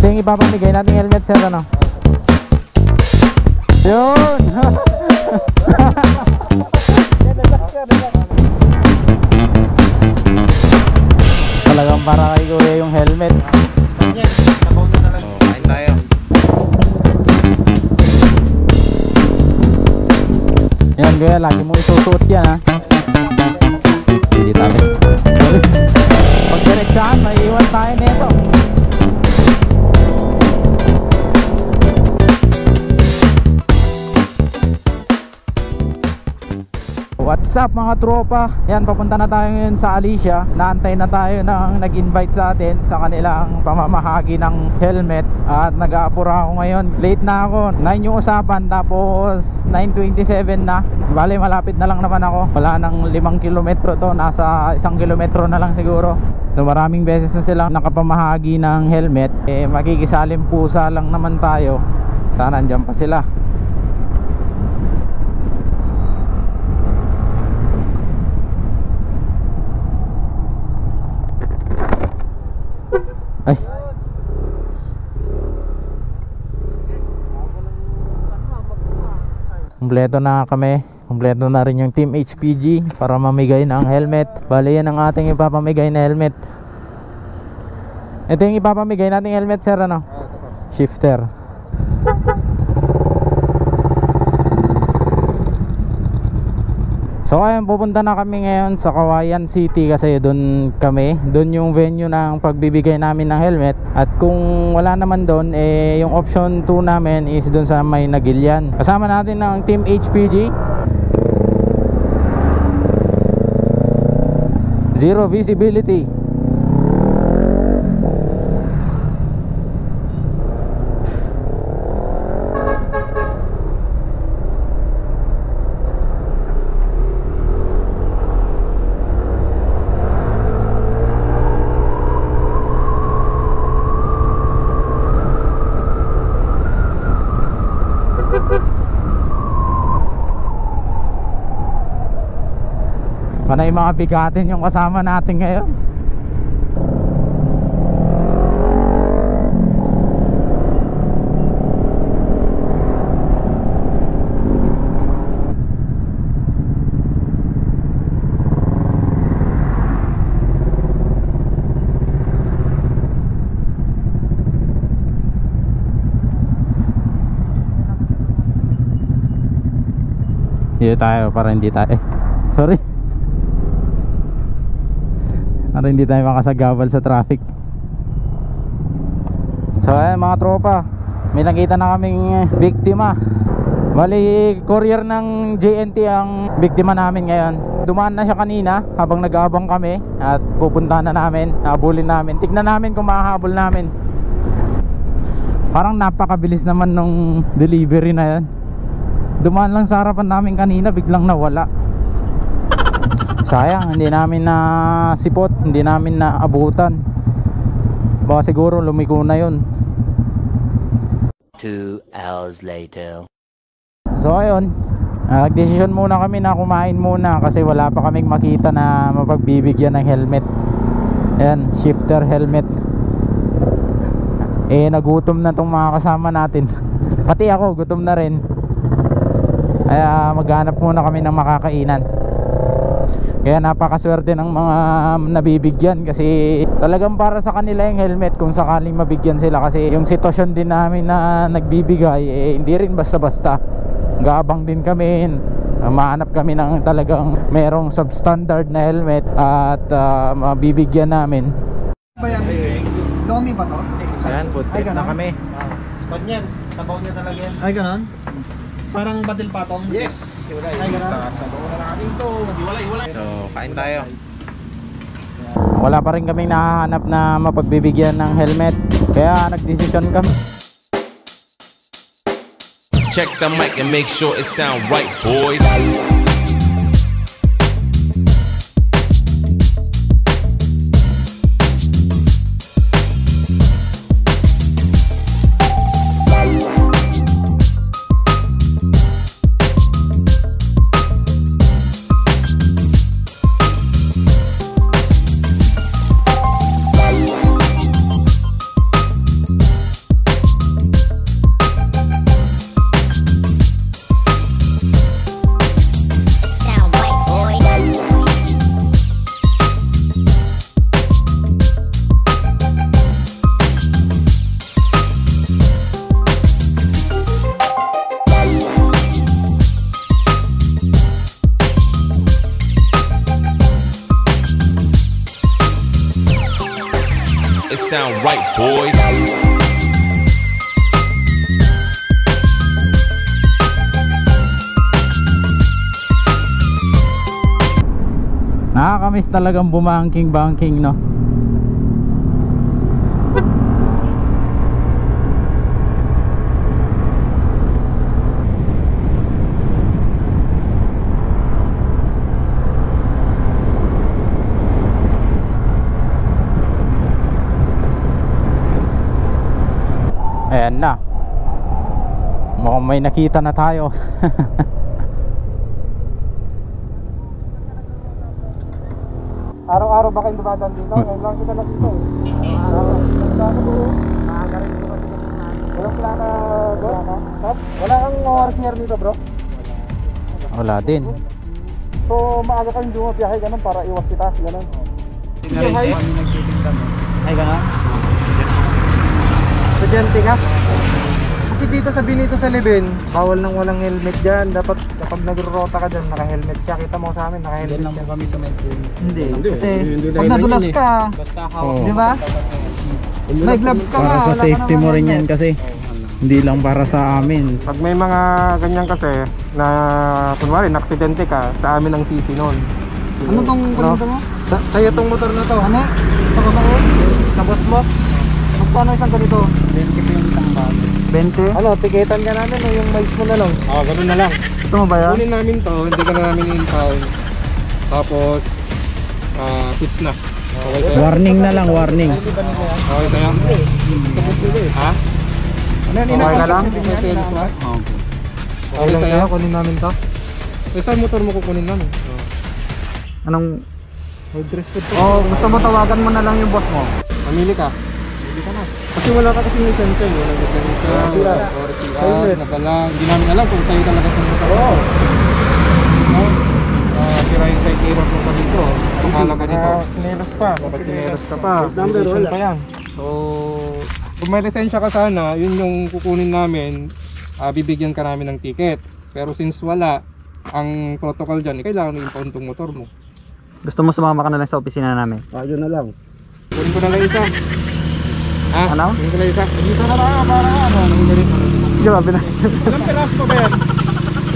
Ito yung ipapamigay nating helmet, sir, ano? Yun! Talagang para kay kuya yung helmet. Kain tayo. Yan kuya, lagi mo isusuot yan, ha? Hindi tayo. Pag diretsahan, may iwan tayo nito. What's up mga tropa? Yan, papunta na tayo ngayon sa Alicia. Naantay na tayo ng nag-invite sa atin sa kanilang pamamahagi ng helmet. At nag-aapura ako ngayon. Late na ako, 9 yung usapan, tapos 9:27 na. Bale, malapit na lang naman ako. Wala nang 5 kilometro to, nasa 1 kilometro na lang siguro. So maraming beses na silang nakapamahagi ng helmet. Makikisalim pusa lang naman tayo. Sana andyan pa sila. Ay. Kompleto na kami. Kompleto na rin yung Team HPG para mamigay ng helmet. Bali, yan ang ating ipapamigay na helmet. Ito yung ipapamigay nating helmet, sir, ano? Shifter. So ayun, pupunta na kami ngayon sa Cauayan City kasi doon yung venue ng pagbibigay namin ng helmet. At kung wala naman doon, yung option 2 namin is doon sa may Nagilian. Kasama natin ng Team HPG. Zero visibility. Panay mga bigatin yung kasama natin ngayon. Dito tayo para hindi tayo sorry, para hindi tayo makasagabal sa traffic. So ayan mga tropa, may nakita na kaming biktima. Bali, courier ng JNT ang biktima namin ngayon. Dumaan na siya kanina habang nag-aabang kami at pupunta na namin, habulin namin. Tignan namin kung mahahabol namin. Parang napakabilis naman nung delivery na yan. Dumaan lang sa harapan namin kanina, biglang nawala. Sayang, hindi namin na sipot, hindi namin na abutan. Baka siguro lumiko na yun. 2 hours later. So ayun, nagdesisyon muna kami na kumain muna kasi wala pa kaming makita na mapagbibigyan ng helmet. Ayan, shifter helmet. Nagutom na tong mga kasama natin. Pati ako, gutom na rin. Kaya maghanap muna kami ng makakainan. Kaya napakaswerte ng mga nabibigyan kasi talagang para sa kanila yung helmet kung sakaling mabigyan sila. Kasi yung sitwasyon din namin na nagbibigay, hindi rin basta-basta. Gaabang din kami, mahanap kami ng talagang merong substandard na helmet at mabibigyan namin. Lomi ba to? Ayan, food trip na kami. Ganyan, sabaw niya talaga yan. Ay, ganon? Parang batil patong? Yes. Ay, ganon? Sabaw na natin ito. Hiwalay. So, kain tayo. Wala pa rin kaming nahahanap na mapagbibigyan ng helmet. Kaya nagdesisyon kami. Check the mic and make sure it sound right, boys. sound right, boys. Nakakamiss talagang bumangking-bangking, no? Ayan na. Mukhang may nakita na tayo. Araw-araw ba kayong dumadaan dito? Ngayon lang kita na dito eh. Araw-araw. Walang plana bro? Wala kang ORCR dito bro? Wala din. So maaga kayong dumabiyahe ganun para iwas kita, ganun. Ay gano'n? Estudyante ka? Kasi dito sa Benito sa Libin, bawal nang walang helmet dyan. Dapat kapag nagro-rota ka dyan, naka-helmet ka. Kita mo sa amin, naka-helmet Hindi lang mo kami sa metro. Hindi, kasi pag nadulas ka, di ba? May gloves ka Para nga, sa wala ka safety naman mo rin yan helmet. kasi. Hindi lang para sa amin. Pag may mga ganyan kasi na kunwari naksidente ka, sa amin ang sisi nun. Ano tong kuninto mo? Sa'yo tong motor na to. Ano? Sa babae? Nabot mo? Magkano isang ganito? 20 po yung isang bago. 20? Ano, tiketan ka namin o yung mic mo na lang? Oo, ganun na lang. Ito mo ba yan? Kunin namin to, hindi ka na namin in-town. Tapos, switch na. Okay sa'yo? Warning na lang, warning. Okay sa'yo? Ha? Okay ka lang? Okay sa'yo? Kunin namin to? Eh, saan motor mo kukunin namin? Anong? Gusto mo tawagan mo na lang yung boss mo? Mamili ka? Mamili ka na. Kasi wala ka kasing lisensya, walang lisensya, or CR, nadala. Hindi namin alam kung sa'yo talaga sa motor. Oo. Sirayin sa itirap mo pa dito. Pakala ka dito. Sinelas pa. Dapat sinelas ka pa. Number pa yan. So, kung may lisensya ka sana, yun yung kukunin namin, bibigyan ka namin ng ticket. Pero since wala, ang protocol dyan, kailangan i-impound tong motor mo. Gusto mo sumama ka na lang sa opisina namin? Yun na lang. Kunin ko na lang isa. Ha? Ano? Kunin ko na isa. Isa na lang para ano. Grabe na. Ilang piraso pa ba yan?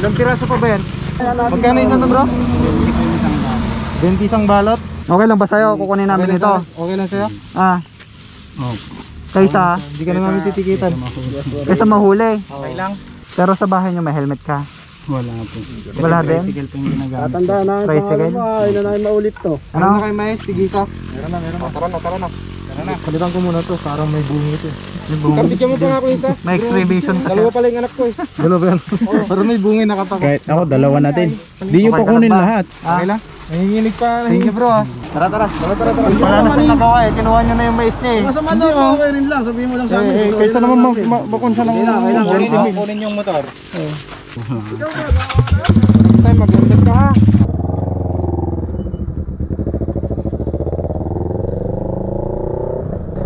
Ilang piraso pa ba yan? Magkano isa na bro? 20 isang balot. Okay lang ba sa'yo? Kukunin namin ito. Okay lang sa'yo? Kaysa? Hindi ka na namin titikitan. Kaysa mahuli. Okay lang. Pero sa bahay nyo may helmet ka? Wala po. Wala din? Tricycle po yung ginagamit. Tatandaan na. Tricycle? Ay na namin maulit to. Ano? Ano na kayo mais? Sige ka. Meron na. Tara na. Palitan ko muna to. Parang may bungi ito. Bigyan mo pa nga ako isa. May exhibition kasi. Dalawa pala yung anak ko eh. Dalawa yan. Parang may bungi nakatako. Kahit ako, dalawa na din. Hindi nyo Okay pa ka kunin na ba? lahat. Okay lang. Nanginginig pa. Thank you bro. Tara. Wala na siyang nagawa eh. Kinuha nyo na yung mais niya eh. Masama daw, okay rin lang. Sabihin mo lang sa amin. Kaysa naman bakon siya ng Kailangan kunin yung motor. Next time mag-helmet ka ha.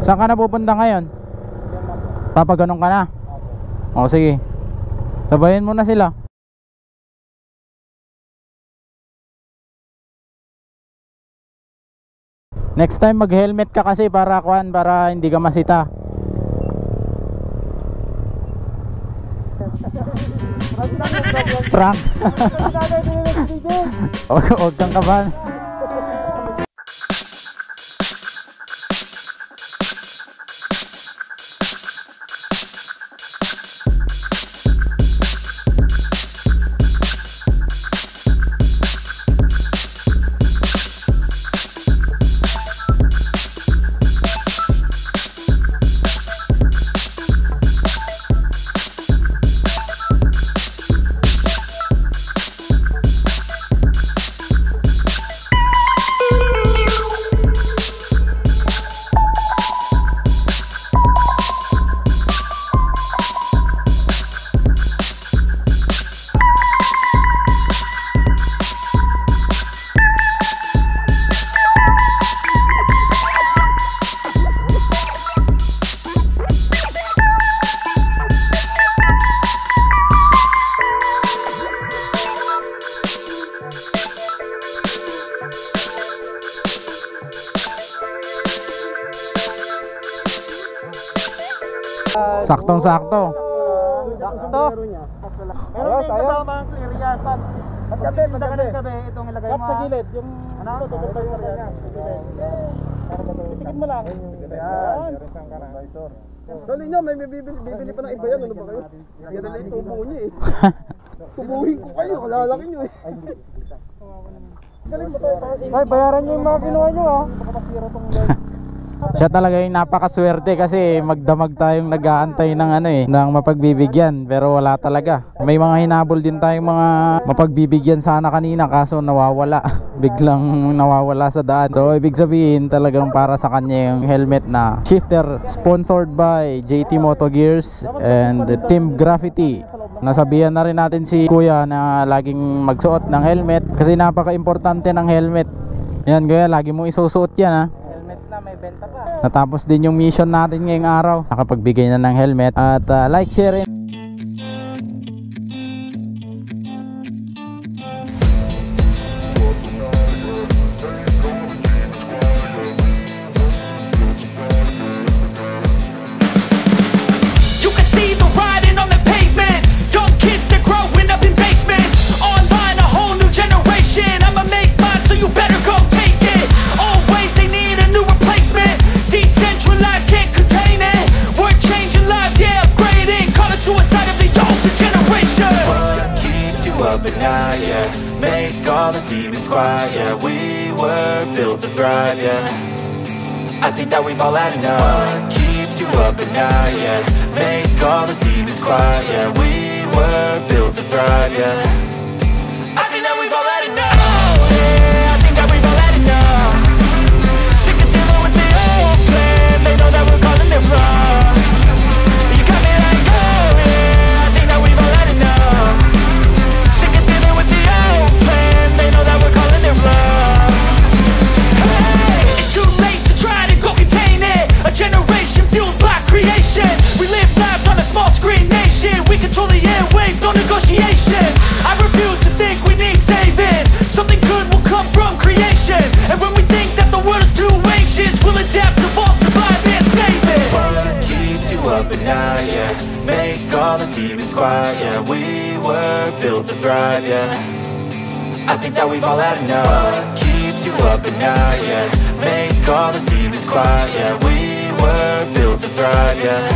Saan ka na pupunta ngayon? Papaganong ka na? O sige. Sabayin mo na sila. Next time mag-helmet ka kasi para hindi ka masita. Prank. Huwag kang kabahan. Saktong-sakto. Sakto. Meron din kasama ang clear yan. At gabi, itong ilagay mo. Sa gilid, yung supervisor niya. Titikid mo lang. Yan. Sali nyo, may bibili pa ng iba yan. Ano ba kayo? Yan nila yung tubo nyo eh. Tubuhin ko kayo, kalalaki nyo eh. Galing mo tayo. Ay, bayaran nyo yung mga kinuha nyo ah. Baka masira tong live. Siya talaga yung napakaswerte kasi magdamag tayong nag-aantay ng ng mapagbibigyan, pero wala talaga. May mga hinabol din tayong mga mapagbibigyan sana kanina kaso nawawala. Biglang nawawala sa daan. So ibig sabihin talagang para sa kanya yung helmet na shifter, sponsored by JT Moto Gears and Team Graffiti. Nasabihan na rin natin si Kuya na laging magsuot ng helmet kasi napaka-importante ng helmet. Yan Kuya, lagi mo isusuot yan ha. May benta pa. Natapos din yung mission natin ngayong araw. Nakapagbigay na ng helmet. At like, share, and you can see the riding on the pavement. Young kids, they're growing up in basements. Online, a whole new generation. I'ma make mine, so you better go take it. Always they need a new replacement. Decentralized, can't contain it. We're changing lives, yeah, upgrading. Call it suicide of the older generation. What keeps you up at night, yeah? Make all the demons quiet, yeah. We were built to thrive, yeah. I think that we've all had enough. What keeps you up at night, yeah? Make all the demons quiet, yeah. We were built to thrive, yeah. I think that we've all had enough. Oh, yeah, I think that we've all had enough. Sick of dealing with the old plan. They know that we're calling it wrong. You got me like, oh yeah, I think that we've all had enough. Sick of dealing with the old plan. They know that we're calling it wrong. Hey, it's too late to try to go contain it. A generation fueled by creation. We live lives on a small screen nation. We control the airwaves, no negotiation. I refuse to think we need saving. Something good will come from creation. And when we think that the world is too anxious, we'll adapt, evolve, survive, and save it. What keeps you up at night, yeah? Make all the demons quiet, yeah. We were built to thrive, yeah. I think that we've all had enough. What keeps you up at night, yeah? Make all the demons quiet, yeah. We were built to thrive, yeah.